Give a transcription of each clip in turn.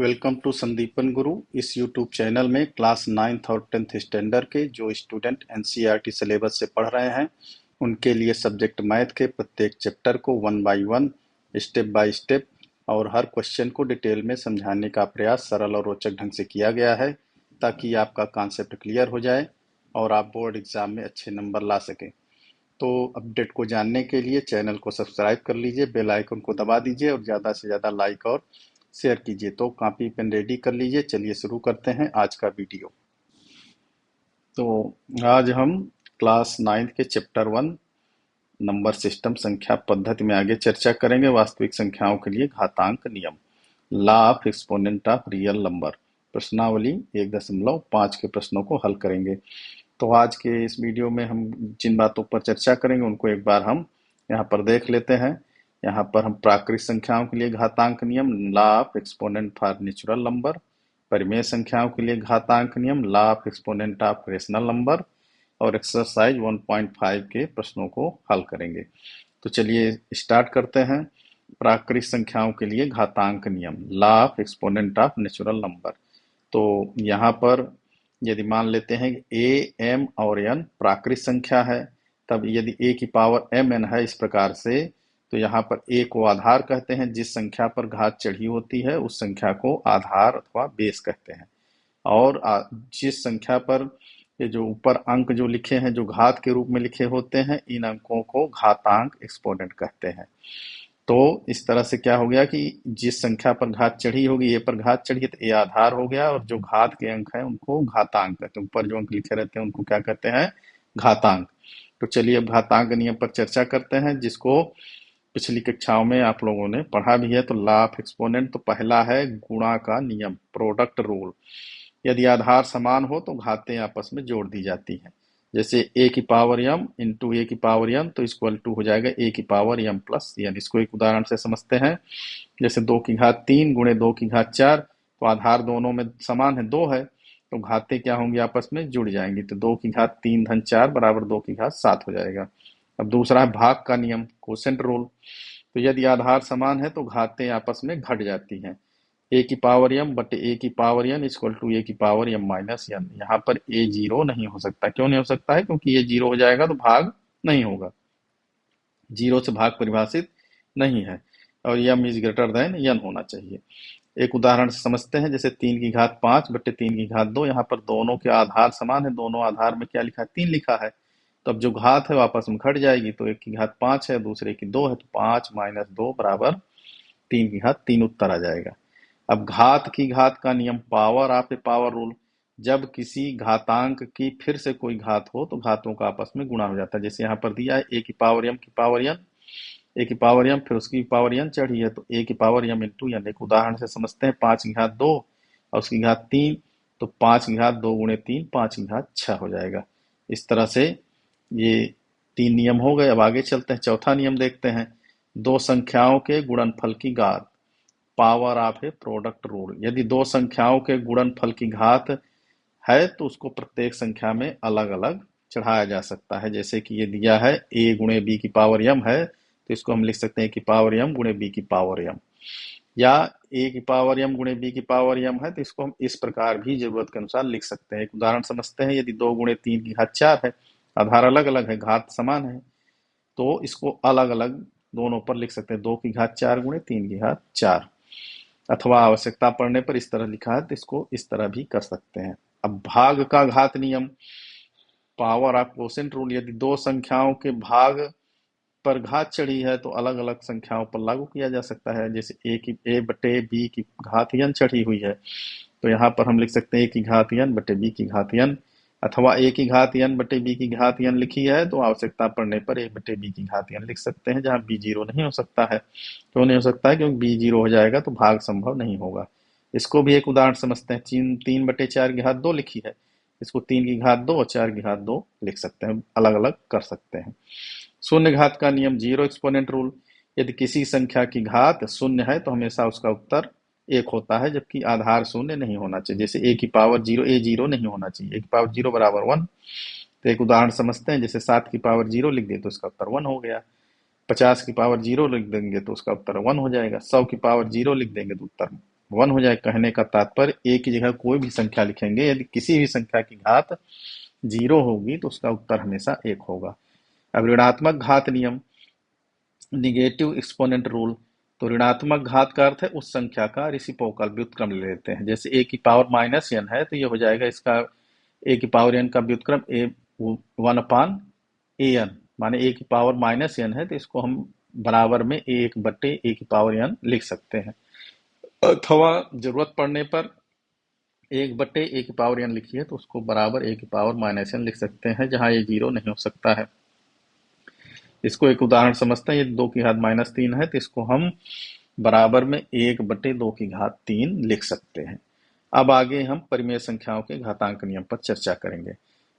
Welcome to Sandipan गुरु। इस YouTube channel में class 9th और 10th स्टैंडर्ड के जो स्टूडेंट एनसीईआरटी सिलेबस से पढ़ रहे हैं उनके लिए सब्जेक्ट मैथ के प्रत्येक चैप्टर को one by one, step by step और हर क्वेश्चन को डिटेल में समझाने का प्रयास सरल और रोचक ढंग से किया गया है ताकि आपका कॉन्सेप्ट क्लियर हो जाए और आप बोर्ड एग्जाम में अच्छे नंबर ला सकें। तो अपडेट को जानने के लिए चैनल को सब्सक्राइब कर लीजिए, बेल आइकन को दबा दीजिए और ज़्यादा से ज़्यादा लाइक और शेयर कीजिए। तो कॉपी पेन रेडी कर लीजिए, चलिए शुरू करते हैं आज का वीडियो। तो आज हम क्लास 9th के चैप्टर 1 नंबर सिस्टम संख्या पद्धति में आगे चर्चा करेंगे। वास्तविक संख्याओं के लिए घातांक नियम, law of exponent of real number, प्रश्नावली 1.5 के प्रश्नों को हल करेंगे। तो आज के इस वीडियो में हम जिन बातों पर चर्चा करेंगे उनको एक बार हम यहाँ पर देख लेते हैं। यहाँ पर हम प्राकृतिक संख्याओं के लिए घातांक नियम, law of exponent for natural number, परिमेय संख्याओं के लिए घातांक नियम, law of exponent of rational number और एक्सरसाइज 1.5 के प्रश्नों को हल करेंगे। तो चलिए स्टार्ट करते हैं। प्राकृतिक संख्याओं के लिए घातांक नियम, law of exponent of natural number. तो यहाँ पर यदि मान लेते हैं कि ए, एम और एन प्राकृतिक संख्या है, तब यदि ए की पावर एम एन है इस प्रकार से, तो यहाँ पर ए को आधार कहते हैं। जिस संख्या पर घात चढ़ी होती है उस संख्या को आधार अथवा बेस कहते हैं। और जिस संख्या पर ये जो ऊपर अंक जो लिखे हैं जो घात के रूप में लिखे होते हैं, इन अंकों को घातांक एक्सपोनेंट कहते हैं। तो इस तरह से क्या हो गया कि जिस संख्या पर घात चढ़ी होगी, ए पर घात चढ़ी है तो ए आधार हो गया और जो घात के अंक हैं उनको घातांक कहते हैं। ऊपर जो अंक लिखे रहते हैं उनको क्या कहते हैं? घातांक। तो चलिए अब घातांक नियम पर चर्चा करते हैं, जिसको पिछली कक्षाओं में आप लोगों ने पढ़ा भी है। तो लॉ ऑफ एक्सपोनेंट, तो पहला है गुणा का नियम, प्रोडक्ट रूल। यदि आधार समान हो तो घातें आपस में जोड़ दी जाती हैं। जैसे ए की पावर एम इंटू ए की पावर एन, तो इक्वल टू हो जाएगा ए की पावर एम प्लस एन। इसको एक उदाहरण से समझते हैं। जैसे 2 की घात 3 गुणे 2 की घात 4, तो आधार दोनों में समान है, 2 है, तो घातें क्या होंगी? आपस में जुड़ जाएंगी। तो 2 की घात 3 धन 4 बराबर 2 की घात 7 हो जाएगा। अब दूसरा है भाग का नियम, कोसेंट रूल। तो यदि आधार समान है तो घातें आपस में घट जाती हैं। ए की पावर एम बटे ए की पावर एन इक्वल टू ए की पावर एम माइनस एन। यहाँ पर ए जीरो नहीं हो सकता। क्यों नहीं हो सकता है? क्योंकि ये जीरो हो जाएगा तो भाग नहीं होगा, जीरो से भाग परिभाषित नहीं है और m is greater than n होना चाहिए। एक उदाहरण से समझते हैं। जैसे 3 की घात 5 बटे 3 की घात 2, यहाँ पर दोनों के आधार समान है, दोनों आधार में क्या लिखा है? 3 लिखा है। तो अब जो घात है वापस में घट जाएगी। तो एक की घात 5 है, दूसरे की 2 है, तो 5 माइनस 2 बराबर 3 की घात 3 उत्तर आ जाएगा। अब घात की घात का नियम, power of A power rule. जब किसी घातांक की फिर से कोई घात हो तो घातों का आपस में गुणा हो जाता है। जैसे यहाँ पर दिया है ए की पावर एम की पावर एन, ए की पावर एम फिर उसकी पावर एन चढ़ी है, तो ए की पावर एम इंटू एन। एक उदाहरण से समझते हैं। 5 की घात 2 और उसकी घात 3, तो 5 की घात 2 गुणे 3 5 की घात 6 हो जाएगा। इस तरह से ये 3 नियम हो गए। अब आगे चलते हैं, चौथा नियम देखते हैं। दो संख्याओं के गुणनफल की घात, power of A product rule. यदि दो संख्याओं के गुणनफल की घात है तो उसको प्रत्येक संख्या में अलग अलग चढ़ाया जा सकता है। जैसे कि ये दिया है ए गुणे बी की पावर एम है, तो इसको हम लिख सकते हैं कि पावर एम गुणे बी की पावर एम, या ए की पावर एम गुणे बी की पावर एम है तो इसको हम इस प्रकार भी जरूरत के अनुसार लिख सकते हैं। एक उदाहरण समझते हैं। यदि 2 गुणे 3 की घात 4 है, आधार अलग अलग है, घात समान है, तो इसको अलग अलग दोनों पर लिख सकते हैं। 2 की घात 4 गुणे 3 की घात 4, अथवा आवश्यकता पड़ने पर इस तरह लिखा है तो इसको इस तरह भी कर सकते हैं। अब भाग का घात नियम, पावर ऑफ कोसेंट रूल। यदि दो संख्याओं के भाग पर घात चढ़ी है तो अलग अलग संख्याओं पर लागू किया जा सकता है। जैसे ए बटे बी की घात n चढ़ी हुई है, तो यहाँ पर हम लिख सकते हैं ए की घात n बटे बी की घात n, अथवा ए की घात n बटे बी की घात n लिखी है तो आवश्यकता पड़ने पर ए बटे बी की घात n लिख सकते हैं, जहाँ बी जीरो नहीं हो सकता है। क्यों नहीं हो सकता है? क्योंकि बी जीरो हो जाएगा तो भाग संभव नहीं होगा। इसको भी एक उदाहरण समझते हैं। 3 बटे 4 की घात 2 लिखी है, इसको 3 की घात 2 और 4 की घात 2 लिख सकते हैं, अलग अलग कर सकते हैं। शून्य घात का नियम, जीरो एक्सपोनेंट रूल। यदि किसी संख्या की घात शून्य है तो हमेशा उसका उत्तर 1 होता है, जबकि आधार शून्य नहीं होना चाहिए। जैसे ए की पावर 0, ए जीरो नहीं होना चाहिए, ए की पावर 0 बराबर 1। तो एक उदाहरण समझते हैं। जैसे 7 की पावर 0 लिख दे तो इसका उत्तर 1 हो गया। 50 की पावर 0 लिख देंगे तो उसका उत्तर 1 हो जाएगा। 100 की पावर 0 लिख देंगे तो उत्तर वन हो जाए। कहने का तात्पर्य एक की जगह कोई भी संख्या लिखेंगे, यदि किसी भी संख्या की घात 0 होगी तो उसका उत्तर हमेशा 1 होगा। अब ऋणात्मक घात नियम, निगेटिव एक्सपोनेंट रूल। तो ऋणात्मक घात का अर्थ है उस संख्या का रेसिप्रोकल, व्युत्क्रम ले लेते हैं। जैसे a की पावर माइनस n है तो ये हो जाएगा इसका a की पावर n का व्युत्क्रम a 1/an, माने a की पावर माइनस n है तो इसको हम बराबर में a1 बट्टे a की पावर n लिख सकते हैं, अथवा जरूरत पड़ने पर 1 बट्टे a की पावर n लिखिए तो उसको बराबर a की पावर माइनस n लिख सकते हैं, जहां ये 0 नहीं हो सकता है। इसको एक उदाहरण समझते हैं। ये 2 की घात -3 है तो इसको हम बराबर में 1 बटे 2 की घात 3 लिख सकते हैं। अब आगे हम परिमेय संख्याओं के घातांक नियम पर चर्चा करेंगे।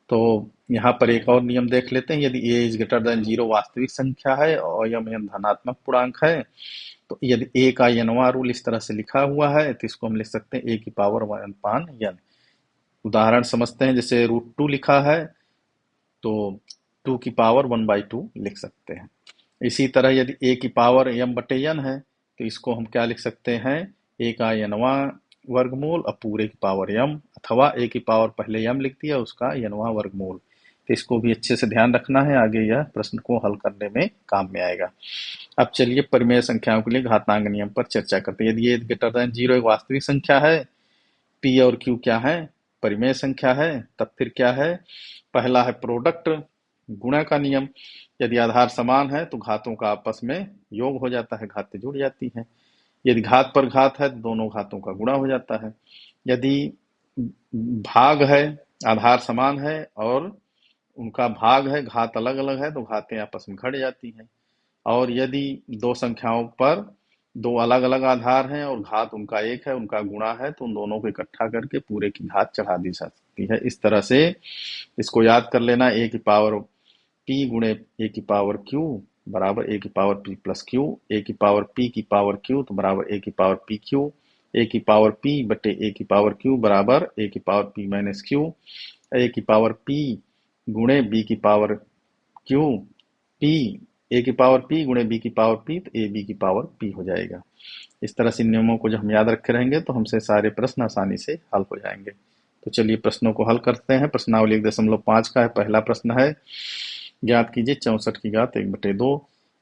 तो यहाँ पर एक और नियम देख लेते हैं। यदि a इज ग्रेटर देन 0 वास्तविक संख्या है और यम धनात्मक पूर्णांक है, तो यदि a का nवां रूल इस तरह से लिखा हुआ है तो इसको हम लिख सकते हैं a की पावर 1/n। उदाहरण समझते हैं। जैसे √2 लिखा है तो 2 की पावर 1/2 लिख सकते हैं। इसी तरह यदि a की पावर m बटे n है तो इसको हम क्या लिख सकते हैं, a का nवां वर्गमूल और पूरे की पावर m, अथवा a की पावर पहले m लिख दिया उसका nवां वर्गमूल। तो इसको भी अच्छे से ध्यान रखना है, आगे यह प्रश्न को हल करने में काम में आएगा। अब चलिए परिमेय संख्याओं के लिए घातांक नियम पर चर्चा करते हैं। यदि ये ग्रेटर देन 0 एक वास्तविक संख्या है, p और q क्या है, परिमेय संख्या है, तब फिर क्या है, पहला है प्रोडक्ट, गुणा का नियम। यदि आधार समान है तो घातों का आपस में योग हो जाता है, घातें जुड़ जाती हैं। यदि घात पर घात है तो दोनों घातों का गुणा हो जाता है। यदि भाग है, आधार समान है और उनका भाग है, घात अलग अलग है, तो घातें आपस में घट जाती हैं। और यदि दो संख्याओं पर दो अलग अलग आधार हैं और घात उनका एक है, उनका गुणा है, तो उन दोनों को इकट्ठा करके पूरे की घात चढ़ा दी जा सकती है। इस तरह से इसको याद कर लेना, a की पावर p गुणे a की पावर q बराबर a की power p plus q, a की पावर p की पावर q तो बराबर a की पावर p q, a की पावर p बटे a की पावर q बराबर a की power p minus q, a की पावर p गुणे b की पावर q, p a की पावर p गुणे b की पावर p तो a b की पावर p हो जाएगा। इस तरह से नियमों को जब हम याद रखे रहेंगे तो हमसे सारे प्रश्न आसानी से हल हो जाएंगे। तो चलिए प्रश्नों को हल करते हैं। प्रश्नावली 1.5 का है। पहला प्रश्न है, ज्ञात कीजिए 64 की घात 1/2।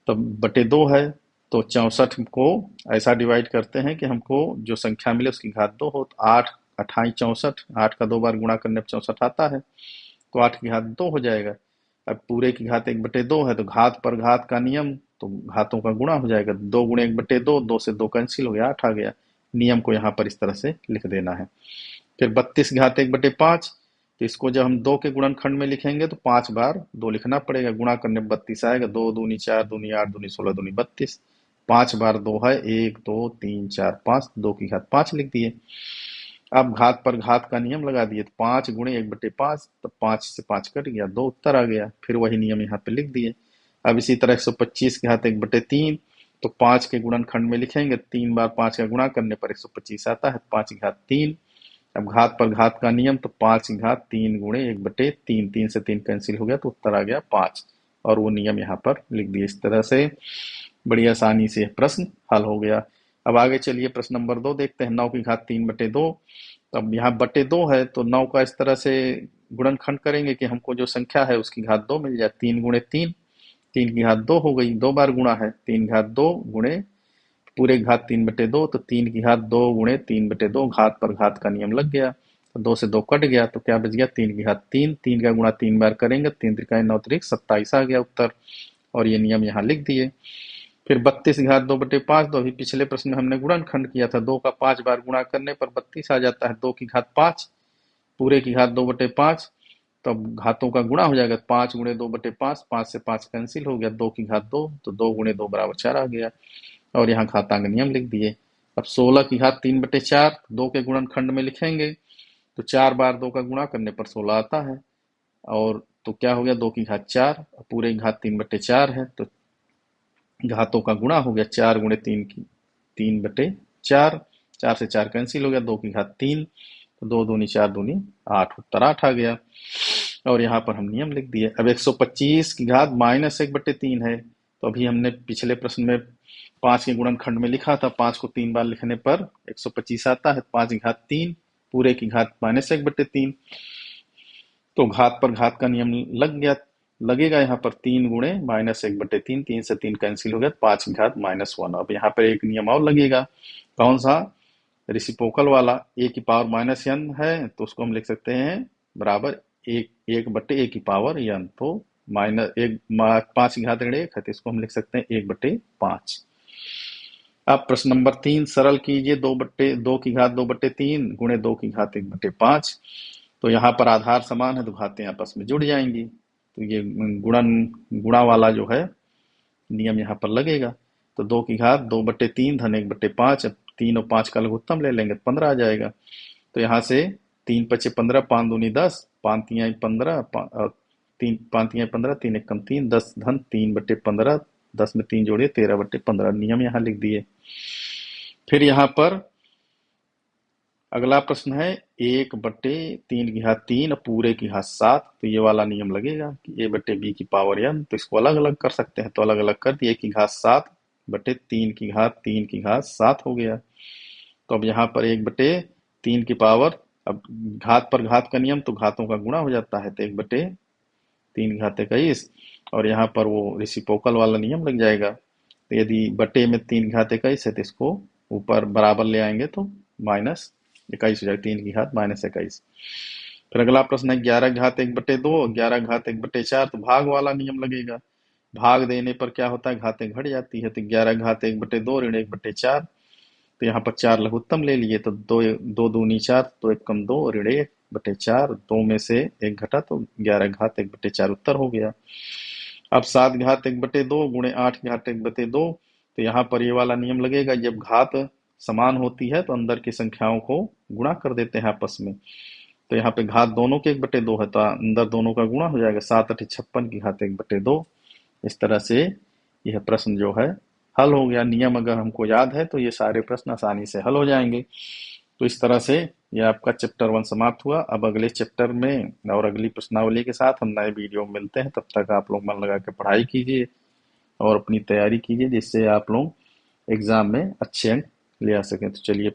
तब बटे 2 है तो 64 को ऐसा डिवाइड करते हैं कि हमको जो संख्या मिले उसकी घात 2 हो। तो 8 अट्ठाई 64, 8 का 2 बार गुणा करने पर 64 आता है, तो 8 की घात 2 हो जाएगा। अब पूरे की घात 1/2 है तो घात पर घात का नियम, तो घातों का गुणा हो जाएगा। 2 गुणे 1/2, 2 से 2 कैंसिल हो गया, 8 आ गया। नियम को यहाँ पर इस तरह से लिख देना है। फिर 32 घात 1/5, तो इसको जब हम 2 के गुणनखंड में लिखेंगे तो 5 बार 2 लिखना पड़ेगा, गुणा करने पर 32 आएगा। 2 दूनी 4, दूनी 8, दूनी 16, दूनी 32। 5 बार 2 है, 1 2 3 4 5, 2 की घात 5 लिख दिए। अब घात पर घात का नियम लगा दिए, तो 5 गुणे 1/5, तो 5 से 5 कट गया, 2 उत्तर आ गया। फिर वही नियम यहाँ पे लिख दिए। अब इसी तरह 125 घात 1/3, तो 5 के गुणनखंड में लिखेंगे, 3 बार 5 का गुणा करने पर 125 आता है, 5 की घात 3। अब घात पर घात का नियम, तो 5 की घात 3 गुणे 1/3, 3 से 3 कैंसिल हो गया तो उत्तर आ गया 5, और वो नियम यहाँ पर लिख दिए। इस तरह से बड़ी आसानी से प्रश्न हल हो गया। अब आगे चलिए प्रश्न नंबर 2 देखते हैं। 9 की घात 3/2। अब यहाँ बटे 2 है तो 9 का इस तरह से गुणनखंड करेंगे कि हमको जो संख्या है उसकी घात 2 मिल जाए। 3 गुणे 3, 3 की घात 2 हो गई, 2 बार गुणा है, 3 घात 2 गुणे पूरे घात 3/2, तो 3 की घात 2 गुणे 3/2, घात पर घात का नियम लग गया, तो 2 से 2 कट गया, तो क्या बच गया, 3 की घात 3। 3 का गुणा 3 बार करेंगे, 3 त्रिकाई 9 त्रिक 27 आ गया उत्तर, और ये नियम यहाँ लिख दिए। फिर 32 घात 2/5, तो अभी पिछले प्रश्न में हमने गुणनखंड किया था, 2 का 5 बार गुणा करने पर 32 आ जाता है। 2 की घात 5, पूरे की घात 2/5, तो अब घातों का गुणा हो जाएगा, 5 गुणे 2/5, 5 से 5 कैंसिल हो गया, 2 की घात 2, तो 2 गुणे 2 बराबर 4 आ गया, और यहाँ घातांक नियम लिख दिए। अब 16 की घात 3/4, 2 के गुणनखंड में लिखेंगे तो 4 बार 2 का गुणा करने पर 16 आता है, और तो क्या हो गया, 2 की घात 4, पूरे की घात 3/4 है, तो घातों का गुणा हो गया, 4 गुणे 3 की 3/4, 4 से 4 कैंसिल हो गया, 2 की घात 3, तो 2 दूनी 4 दूनी 8, उत्तर 8 आ गया, और यहाँ पर हम नियम लिख दिए। अब 125 की घात -1/3 है, तो अभी हमने पिछले प्रश्न में 5 के गुणनखंड में लिखा था, 5 को 3 बार लिखने पर 125 आता है। 5 की घात 3 पूरे की घात -1/3, तो घात पर घात का नियम लगेगा यहाँ पर। 3 गुणे -1/3, 3 से 3 कैंसिल हो गया, 5 की घात -1। अब यहाँ पर एक नियम और लगेगा, कौन सा? रेसिप्रोकल वाला। a की पावर -n है तो उसको हम लिख सकते हैं बराबर 1 की पावर n। तो -5 की घात ऋण 1 है तो इसको हम लिख सकते हैं 1/5। अब प्रश्न नंबर 3 सरल कीजिए। 2 की घात 2/3 गुणे 2 की घात 1/5। तो यहाँ पर आधार समान है तो घातें आपस में जुड़ जाएंगी, तो ये गुणा वाला जो है नियम यहाँ पर लगेगा। तो 2 की घात 2/3 धन 1/5। अब 3 और 5 का लघुत्तम ले लेंगे तो 15 आ जाएगा। तो यहाँ से 3 पचे 15, 5 दूनी 10, 5 तिहाई 15, 3 एकम 3, 10 धन 3/15, 10 में 3 जोड़िए 13/15, नियम यहाँ लिख दिए। फिर यहाँ पर अगला प्रश्न है 1/3 की घात 3 और पूरे की घात 7। तो ये वाला नियम लगेगा कि a/b की पावर n। तो इसको अलग अलग कर सकते हैं, तो अलग अलग कर दिए। 1 की घात 7/3 की घात 3 की घात 7 हो गया। तो अब यहाँ पर 1/3 की पावर, अब घात पर घात का नियम तो घातों का गुणा हो जाता है, तो 1/3 की घात 21, और यहाँ पर वो रेसिप्रोकल वाला नियम लग जाएगा। तो यदि बटे में 3 की घात 21 है तो इसको ऊपर बराबर ले आएंगे तो -21 हो जाएगा, 3 की घात -21। फिर अगला प्रश्न है 11 की घात 1/2, 11 की घात 1/4। तो भाग वाला नियम लगेगा। भाग देने पर क्या होता है, घातें घट जाती है। तो 11 की घात 1/2 ऋण 1/4। तो यहाँ पर 4 लघुत्तम ले लिए, तो 2 दूनी 4, तो 1 कम 2 ऋण 1/4, 2 में से 1 घटा तो 11 की घात 1/4 उत्तर हो गया। अब 7 की घात 1/2 गुणे 8 की घात 1/2। तो यहाँ पर ये वाला नियम लगेगा, जब घात समान होती है तो अंदर की संख्याओं को गुणा कर देते हैं आपस में। तो यहाँ पे घात दोनों के 1/2 है तो अंदर दोनों का गुणा हो जाएगा, 7 8 56 की घात 1/2। इस तरह से यह प्रश्न जो है हल हो गया। नियम अगर हमको याद है तो ये सारे प्रश्न आसानी से हल हो जाएंगे। तो इस तरह से यह आपका चैप्टर 1 समाप्त हुआ। अब अगले चैप्टर में और अगली प्रश्नावली के साथ हम नए वीडियो में मिलते हैं। तब तक आप लोग मन लगा के पढ़ाई कीजिए और अपनी तैयारी कीजिए, जिससे आप लोग एग्जाम में अच्छे अंक ले आ सकें। तो चलिए।